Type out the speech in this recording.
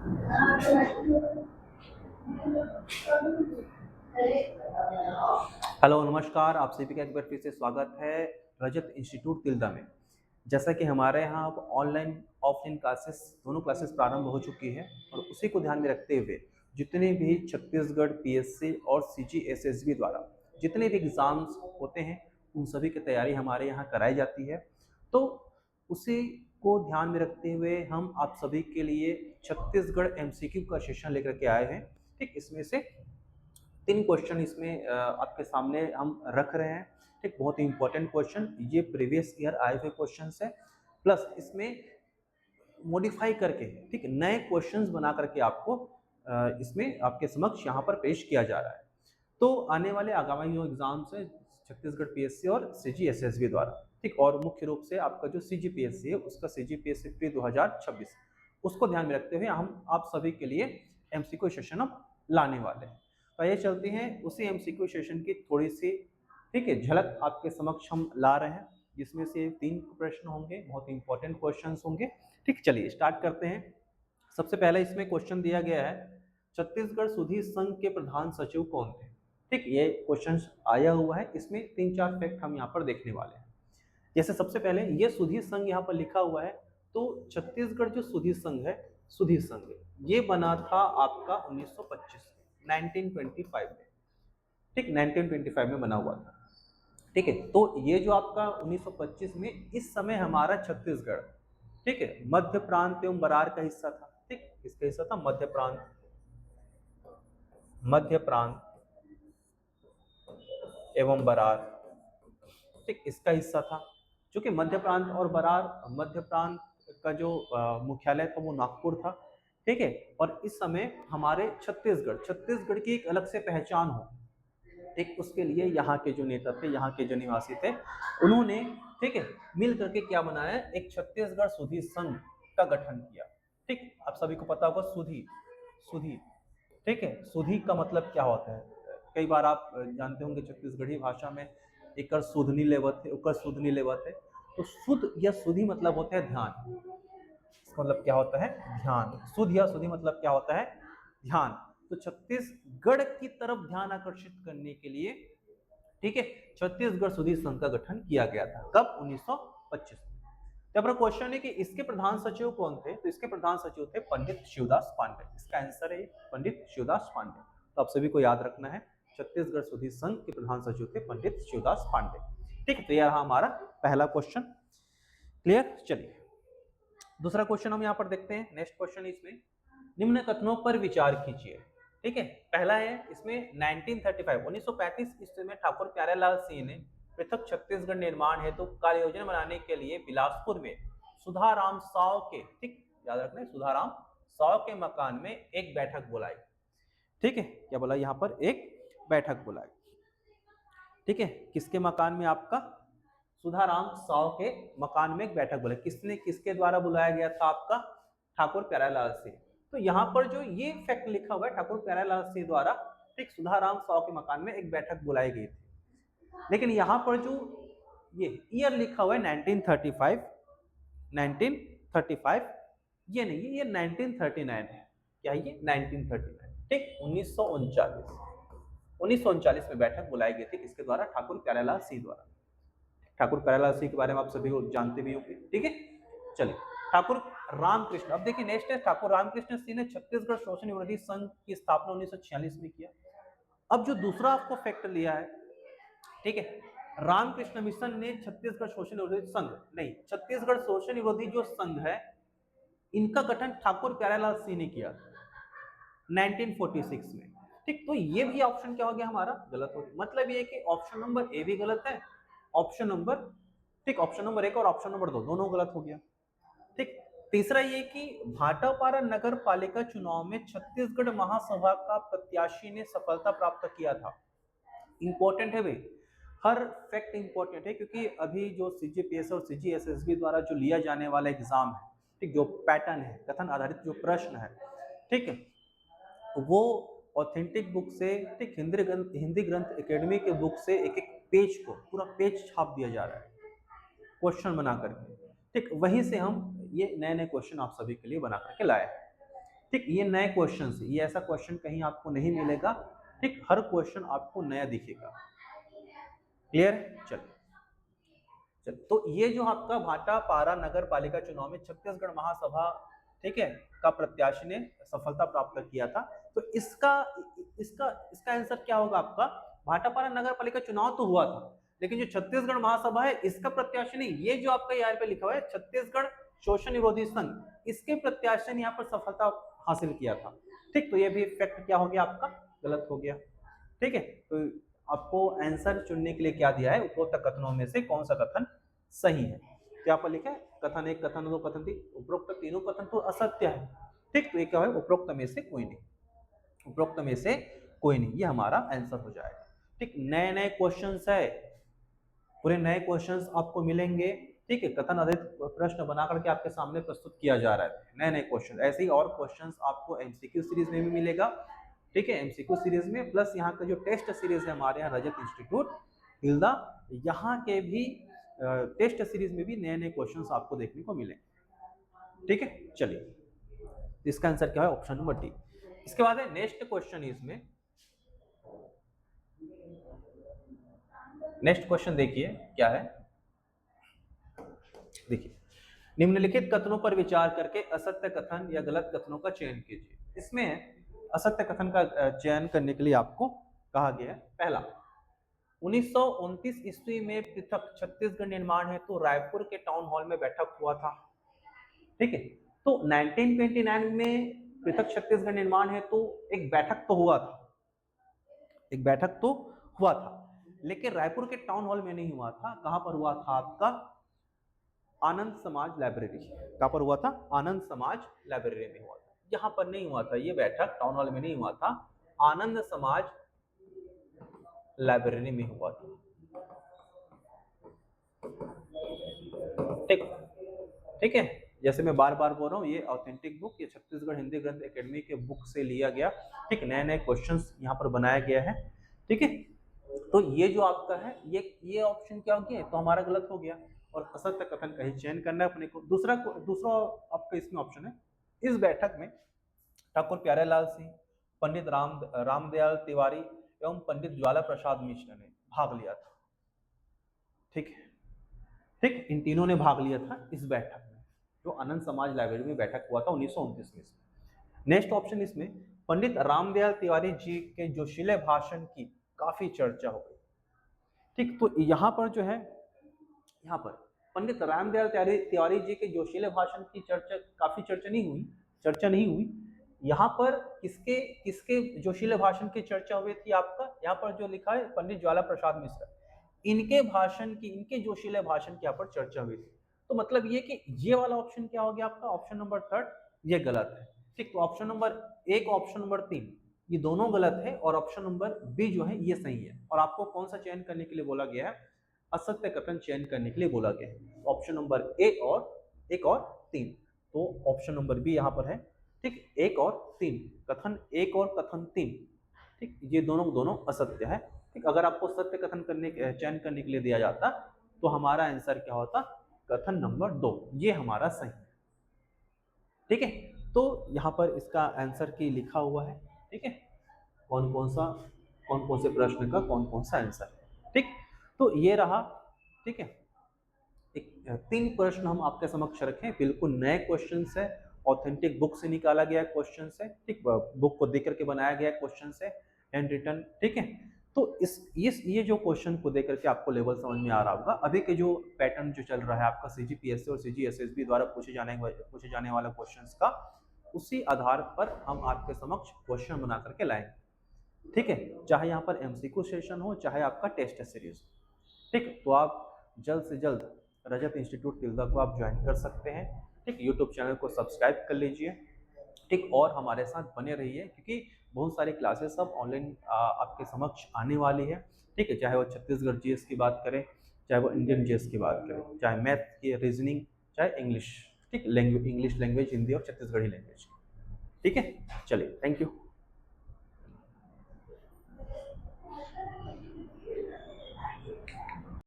Hello नमस्कार, आप सभी का एक बार फिर से स्वागत है रजत इंस्टीट्यूट तिल्दा में। जैसा कि हमारे यहाँ अब ऑनलाइन ऑफलाइन क्लासेस दोनों क्लासेस प्रारंभ हो चुकी है और उसी को ध्यान में रखते हुए जितने भी छत्तीसगढ़ पीएससी और सीजीएसएसबी द्वारा जितने भी एग्ज़ाम्स होते हैं उन सभी की तैयारी हमारे यहाँ कराई जाती है। तो उसी को ध्यान में रखते हुए हम आप सभी के लिए छत्तीसगढ़ एमसीक्यू का सेशन लेकर के आए हैं। ठीक, इसमें से 3 क्वेश्चन इसमें आपके सामने हम रख रहे हैं। ठीक, बहुत ही इंपॉर्टेंट क्वेश्चन, ये प्रीवियस ईयर आए हुए क्वेश्चंस है, प्लस इसमें मॉडिफाई करके ठीक नए क्वेश्चंस बना करके आपको इसमें आपके समक्ष यहाँ पर पेश किया जा रहा है। तो आने वाले आगामी जो एग्जाम्स है छत्तीसगढ़ पीएससी और सीजीएसएसबी द्वारा, ठीक, और मुख्य रूप से आपका जो सीजीपीएससी है उसका सीजीपीएससी प्री 2026 उसको ध्यान में रखते हुए हम आप सभी के लिए एमसीक्यू सेशन अब लाने वाले हैं। तो ये चलते हैं उसी एमसीक्यू सेशन की थोड़ी सी ठीक है झलक आपके समक्ष हम ला रहे हैं, जिसमें से 3 प्रश्न होंगे, बहुत इंपॉर्टेंट क्वेश्चंस होंगे। ठीक, चलिए स्टार्ट करते हैं। सबसे पहले इसमें क्वेश्चन दिया गया है, छत्तीसगढ़ सुधी संघ के प्रधान सचिव कौन थे। ठीक, ये क्वेश्चन आया हुआ है, इसमें 3-4 फैक्ट हम यहाँ पर देखने वाले हैं। जैसे सबसे पहले ये सुधी संघ यहाँ पर लिखा हुआ है, तो छत्तीसगढ़ जो सुधी संघ है, सुधी संघ ये बना था आपका 1925 1925 में। ठीक, 1925 में बना हुआ था। ठीक है, तो ये जो आपका 1925 में इस समय हमारा छत्तीसगढ़ ठीक है मध्य प्रांत एवं बरार का हिस्सा था। ठीक, किसका हिस्सा था? मध्य प्रांत एवं बरार, ठीक, इसका हिस्सा था। चूंकि मध्य प्रांत और बरार, मध्य प्रांत का जो मुख्यालय था वो नागपुर था। ठीक है, और इस समय हमारे छत्तीसगढ़ की एक अलग से पहचान हो, ठीक, उसके लिए यहाँ के जो नेता थे, यहाँ के जो निवासी थे, उन्होंने ठीक है मिल करके क्या बनाया, एक छत्तीसगढ़ सुधी संघ का गठन किया। ठीक, आप सभी को पता होगा सुधी सुधी ठीक है, सुधी का मतलब क्या होता है? कई बार आप जानते होंगे छत्तीसगढ़ी भाषा में एकर सुधनी लेवत है, ओकर सुधनी लेवत है। तो सुध या सुधी मतलब होता है ध्यान। इसका मतलब क्या होता है? ध्यान। सुध या सुधी मतलब क्या होता है? ध्यान। तो छत्तीसगढ़ की तरफ ध्यान आकर्षित करने के लिए ठीक है छत्तीसगढ़ सुधी संघ का गठन किया गया था। कब? 1925 में। जब क्वेश्चन है कि इसके प्रधान सचिव कौन थे, तो इसके प्रधान सचिव थे पंडित शिवदास पांडे। इसका आंसर है पंडित शिवदास पांडे। तो आप सभी को याद रखना है, छत्तीसगढ़ सुधी संघ के प्रधान सचिव थे पंडित शिवदास पांडे। ठीक है, तो यह रहा हमारा पहला क्वेश्चन। क्लियर? चलिए दूसरा क्वेश्चन हम यहाँ पर देखते हैं। नेक्स्ट क्वेश्चन इसमें निम्न कथनों पर विचार कीजिए। ठीक है, पहला है इसमें 1935 ईस्वी में ठाकुर प्यारेलाल सिंह ने पृथक छत्तीसगढ़ निर्माण हेतु कार्य योजना बनाने के लिए बिलासपुर में सुधाराम साव के, ठीक याद रखना, सुधाराम साव के मकान में एक बैठक बुलाई। ठीक है, क्या बोला यहाँ पर? एक बैठक बुलाई। ठीक है, किसके मकान में? आपका सुधाराम साव के मकान में एक बैठक बुलाई। किसने, किसके द्वारा बुलाया गया था? आपका ठाकुर प्यारेलाल सिंह। तो यहाँ पर जो ये फैक्ट लिखा हुआ है ठाकुर प्यारेलाल सिंह द्वारा ठीक सुधाराम साव के मकान में एक बैठक बुलाई गई थी, लेकिन यहाँ पर जो ये ईयर लिखा हुआ है 1935 ये नहीं है, ये 1939 है। क्या ये? 1939। ठीक, 1939 में बैठक बुलाई गई थी। किसके द्वारा? ठाकुर प्यारेलाल सिंह द्वारा। ठाकुर प्यारेलाल सिंह के बारे में आप सभी जानते भी होंगे। ठीक है, चलिए ठाकुर रामकृष्ण। अब देखिए नेक्स्ट है, ठाकुर रामकृष्ण सिंह ने छत्तीसगढ़ शोषण विरोधी संघ की स्थापना 1946 में किया। अब जो दूसरा आपको फैक्ट लिया है, ठीक है, रामकृष्ण मिशन ने छत्तीसगढ़ शोषण विरोधी संघ नहीं, छत्तीसगढ़ शोषण विरोधी जो संघ है इनका गठन ठाकुर प्यारेलाल सिंह ने किया 1946 में। ठीक, तो ये भी ऑप्शन क्या हो गया हमारा? गलत हो गया। मतलब ये कि ऑप्शन नंबर ए भी गलत है, ऑप्शन नंबर ठीक, ऑप्शन नंबर 1 और ऑप्शन नंबर 2 दोनों गलत हो गया। ठीक, तीसरा ये कि भाटापारा नगर पालिका चुनाव में छत्तीसगढ़ महासभा का प्रत्याशी ने सफलता प्राप्त किया था। इंपॉर्टेंट है भाई, हर फैक्ट इंपॉर्टेंट है, क्योंकि अभी जो सीजीपीएस और सीजीएसएसबी द्वारा जो लिया जाने वाला एग्जाम है, ठीक, जो पैटर्न है, कथन आधारित जो प्रश्न है, ठीक है, वो ऑथेंटिक बुक से, ठीक, हिंदी ग्रंथ एकेडमी के बुक से एक एक पेज को पूरा पेज छाप दिया जा रहा है क्वेश्चन बना करके। ठीक, वहीं से हम ये नए नए क्वेश्चन आप सभी के लिए बना करके लाए हैं। ठीक, ये नए क्वेश्चन है, ये ऐसा क्वेश्चन कहीं आपको नहीं मिलेगा। ठीक, हर क्वेश्चन आपको नया दिखेगा। क्लियर है? चलिए, तो ये जो आपका भाटापारा नगर पालिका चुनाव में छत्तीसगढ़ महासभा, ठीक है, का प्रत्याशी ने सफलता प्राप्त किया था। तो इसका इसका इसका आंसर क्या होगा आपका? भाटापारा नगर पालिका चुनाव तो हुआ था, लेकिन जो छत्तीसगढ़ महासभा है इसका प्रत्याशी नहीं, ये जो आपका यहाँ पे लिखा हुआ है छत्तीसगढ़ शोषण विरोधी संघ, इसके प्रत्याशी ने यहाँ पर सफलता हासिल किया था। ठीक, तो ये भी फैक्ट क्या हो गया आपका? गलत हो गया। ठीक है, तो आपको आंसर चुनने के लिए क्या दिया है? उपरोक्त कथनों में से कौन सा कथन सही है? क्या पर लिखा है? कथन 1, कथन 2, कथन 3, उपरोक्त तीनों कथन तो असत्य है। ठीक, तो ये क्या है? उपरोक्त में से कोई नहीं, उपरोक्त में से कोई नहीं, ये हमारा आंसर हो जाएगा। ठीक, नए नए क्वेश्चंस है, पूरे नए क्वेश्चंस आपको मिलेंगे। ठीक है, कथन आधारित प्रश्न बना करके आपके सामने प्रस्तुत किया जा रहा है, नए नए क्वेश्चन। ऐसे ही और क्वेश्चंस आपको एमसीक्यू सीरीज में भी मिलेगा। ठीक है, एमसीक्यू सीरीज में प्लस यहाँ का जो टेस्ट सीरीज है हमारे यहाँ रजत इंस्टीट्यूट तिल्दा, यहाँ के भी टेस्ट सीरीज में भी नए नए क्वेश्चंस आपको देखने को मिलेंगे। ठीक है, चलिए, इसका आंसर क्या है? Option number D. इसके बाद है नेक्स्ट क्वेश्चन, इसमें नेक्स्ट क्वेश्चन देखिए क्या है। देखिए, निम्नलिखित कथनों पर विचार करके असत्य कथन या गलत कथनों का चयन कीजिए। इसमें असत्य कथन का चयन करने के लिए आपको कहा गया है, पहला, 1929 ईस्वी में पृथक छत्तीसगढ़ निर्माण हेतु तो रायपुर के टाउन हॉल में बैठक हुआ था। ठीक है, तो 1929 में पृथक छत्तीसगढ़ निर्माण हेतु तो एक बैठक तो हुआ था, एक बैठक तो हुआ था, लेकिन रायपुर के टाउन हॉल में नहीं हुआ था। कहां पर हुआ था? आपका आनंद समाज लाइब्रेरी। कहां पर हुआ था? आनंद समाज लाइब्रेरी में हुआ था। यहां पर नहीं हुआ था ये बैठक, टाउन हॉल में नहीं हुआ था, आनंद समाज लाइब्रेरी में हुआ था। ठीक, ठीक है, जैसे मैं बार बार बोल रहा हूँ, ये ऑथेंटिक बुक, ये छत्तीसगढ़ हिंदी ग्रंथ एकेडमी के बुक से लिया गया। ठीक, नए नए क्वेश्चंस यहाँ पर बनाया गया है। ठीक है, तो ये जो आपका है, ये ऑप्शन क्या हो गया? तो हमारा गलत हो गया, और असत्य कथन का ही चयन करना है अपने को। दूसरा आपका इसमें ऑप्शन है, इस बैठक में ठाकुर प्यारेलाल सिंह, पंडित रामदयाल तिवारी एवं पंडित ज्वाला प्रसाद मिश्र ने भाग लिया था। ठीक है, ठीक, इन तीनों ने भाग लिया था इस बैठक में, जो आनंद समाज लाइब्रेरी में बैठक हुआ था 1929 में। नेक्स्ट ऑप्शन इसमें, पंडित रामदयाल तिवारी जी के जोशीले भाषण की काफी चर्चा हो गई। ठीक, तो यहाँ पर जो है, यहाँ पर पंडित रामदयाल तिवारी जी के जोशीले भाषण की काफी चर्चा नहीं हुई। यहाँ पर किसके किसके जोशीले भाषण की चर्चा हुई थी? आपका यहाँ पर जो लिखा है पंडित ज्वाला प्रसाद मिश्र, इनके जोशीले भाषण की यहाँ पर चर्चा हुई थी। तो मतलब ये कि ये वाला ऑप्शन क्या हो गया आपका? ऑप्शन नंबर 3 ये गलत है। ठीक, तो ऑप्शन नंबर 1, ऑप्शन नंबर 3 ये दोनों गलत है, और ऑप्शन नंबर बी जो है ये सही है। और आपको कौन सा चयन करने के लिए बोला गया है? असत्य कथन चयन करने के लिए बोला गया है। ऑप्शन नंबर ए और 1 और 3, तो ऑप्शन नंबर बी यहाँ पर है। ठीक, 1 और 3, कथन 1 और कथन 3, ठीक, ये दोनों असत्य है। ठीक, अगर आपको सत्य कथन चयन करने के लिए दिया जाता तो हमारा आंसर क्या होता? कथन नंबर 2, ये हमारा सही है। ठीक है, तो यहाँ पर इसका आंसर की लिखा हुआ है। ठीक है, कौन कौन से प्रश्न का कौन सा आंसर है। ठीक, तो ये रहा। ठीक है, 3 प्रश्न हम आपके समक्ष रखे, बिल्कुल नए क्वेश्चन है, ऑथेंटिक बुक से निकाला गया क्वेश्चन है। ठीक, बुक को देख करके बनाया गया क्वेश्चन है, हैंड रिटन। ठीक है, तो ये जो क्वेश्चन को देख करके आपको लेवल समझ में आ रहा होगा। अभी के जो पैटर्न जो चल रहा है आपका सीजीपीएससी और सीजीएसएसबी द्वारा पूछे जाने वाला क्वेश्चंस का, उसी आधार पर हम आपके समक्ष क्वेश्चन बना करके लाएंगे। ठीक है, चाहे यहाँ पर एमसीक्यू सेशन हो, चाहे आपका टेस्ट सीरीज। ठीक, तो आप जल्द से जल्द रजत इंस्टीट्यूट तिल्दा को आप ज्वाइन कर सकते हैं। ठीक, यूट्यूब चैनल को सब्सक्राइब कर लीजिए। ठीक, और हमारे साथ बने रहिए, क्योंकि बहुत सारी क्लासेस अब ऑनलाइन आपके समक्ष आने वाली है। ठीक है, चाहे वो छत्तीसगढ़ जीएस की बात करें, चाहे वो इंडियन जीएस की बात करें, चाहे मैथ की, रीजनिंग, चाहे इंग्लिश। ठीक, इंग्लिश लैंग्वेज, हिंदी और छत्तीसगढ़ी लैंग्वेज। ठीक है, चलिए, थैंक यू।